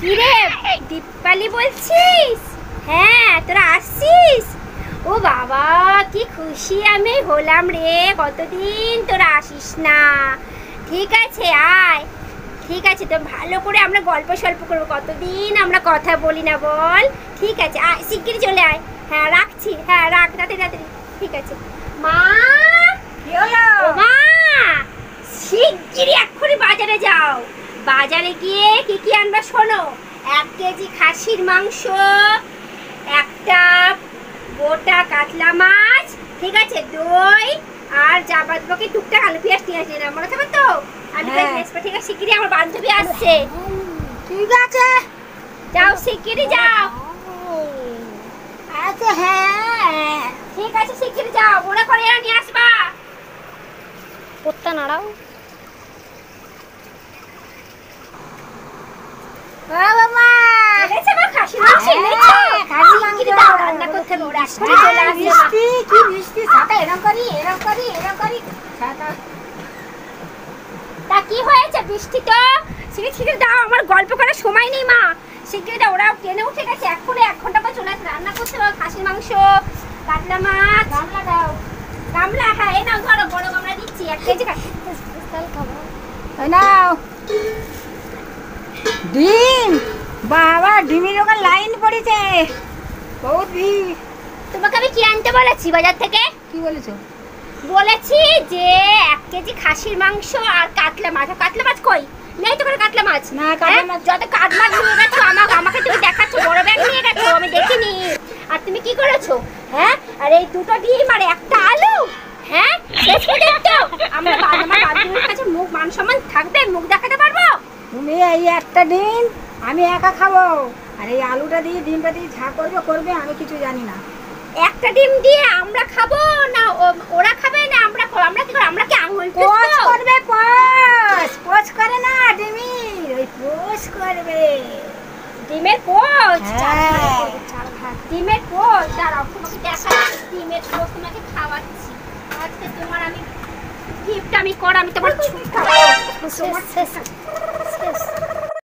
কিরে দীপালি বলছিস? হ্যাঁ তোরা আসছিস? ও বাবা কি খুশি আমি হলাম রে, কতদিন তোরা আসিস না। ঠিক আছে আয়, ঠিক আছে তো ভালো করে আমরা গল্প সল্প করবো, কতদিন আমরা কথা বলি না বল। ঠিক আছে আয় শিগগিরই চলে আয়। হ্যাঁ রাখছি, হ্যাঁ রাখ তাড়াতাড়ি তাড়াতাড়ি। ঠিক আছে মা। কি হলো? মা শিগগিরই এক্ষুনি বাজারে যাও, বাজারে গিয়ে কি কি আনবা শোনো। 1 কেজি খাসির মাংস, একটা গোটা কাতলা মাছ, ঠিক আছে দই আর যা বাদ বাকি টুকটাক আলু পেঁয়াজ নিয়ে আসবে না, মনে থাকবে তো? আলু পেঁয়াজ নিয়ে আসবে, ঠিক আছে শিগগিরই আমার বান্ধবী আসছে। ঠিক আছে যাও শিগগিরই যাও। আচ্ছা হ্যাঁ ঠিক আছে শিগগিরই যাও, মনে করে এরা নিয়ে আসবা। পত্তা নাড়াও। বাবা এনেছে মা খাসির মাংস এনেছে। খাসির মাংস শিগগিরই দাও, রান্না করতে হবে, ওরা এক্ষুনি চলে আসবে। মিষ্টি কি মিষ্টি সাথে এরকম করি সাথে। তা কি হয়েছে বৃষ্টি তো? শিগগিরই দাও, আমার গল্প করার সময় নেই মা। শিগগিরই দাও, ওরা ট্রেনে উঠে গেছে, এক্ষুনি 1 ঘন্টা পর চলে আসবে। রান্না করতে হবে খাসির মাংস, কাতলা মাছ। গামলা দাও। গামলা হ্যাঁ এই নাও ধরো, বড় গামলা দিচ্ছি 1 কেজি এই নাও ডিম। বাবা ডিমের ওখানে লাইন পড়েছে, বহুত ভিড়। তোমাকে আমি কি আনতে বলেছি বাজার থেকে? কি বলেছো? বলেছি যে 1 কেজি খাসির মাংস আর কাতলা মাছ। কাতলা মাছ কই? নেই তো কোনো কাতলা মাছ। না, কাতলা মাছ। যত কাতলা মাছ নিয়ে গেছো আমাকে তুমি দেখাচ্ছ বড় ব্যাগ নিয়ে গেছো, আমি দেখিনি। আর তুমি কি করেছো? হ্যাঁ আর এই 2টো ডিম আর একটা আলু, হ্যাঁ শেষ পর্যন্ত আমরা আমার বান্ধবীর কাছে মুখ মান সম্মান থাকবে, মুখ দেখাতে পারবো? তুমি এই একটা ডিম আমি একা খাবো, আর এই আলুটা দিয়ে ডিমটা দিয়ে ঝা করবে আমি কিছু জানি না। একটা ডিম দিয়ে আমরা খাবো না ওরা খাবে না? আমরা কি করে? আমরা কি আঙুল পোষ করবে, পোষ করে না ডিমির, ওই পোষ করবে। ডিমের পোচ? হ্যাঁ। ডিমের পোচ দাঁড়াও তোমাকে দেখাচ্ছি। ডিমের পোচ তোমাকে খাওয়াচ্ছি আজকে। তোমার আমি গিফট আমি তোমার ছুঁয়ে খাবো। তোমার শেষ